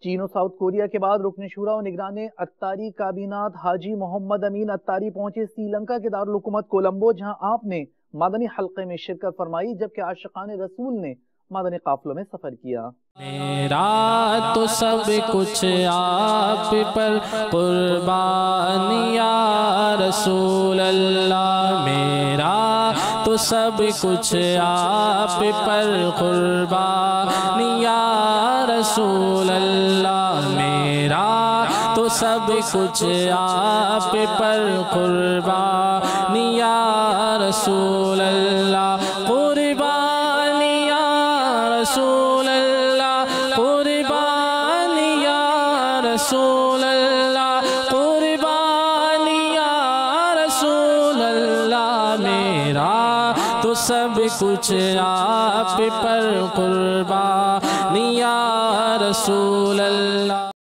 چین و south Korea کے بعد رکن شورا و نگران اتاری کابینات حاجی محمد امین اتاری پہنچے سری لنکا کے دارالحکومت کولمبو، جہاں آپ نے مدنی حلقے میں شرکت فرمائی، جبکہ عاشقان رسول نے مدنی قافلوں میں سفر کیا۔ میرا تو سب کچھ آپ پر قربان یا رسول اللہ، میرا تو سب کچھ آپ پر قربان یا رسول اللہ، میرا تو سب کچھ آپ پر قربان یا رسول اللہ، قربان یا رسول اللہ، قربان یا رسول اللہ، قربان یا رسول اللہ، میرا تو سب کچھ آپ پر قربان یا رسول اللہ۔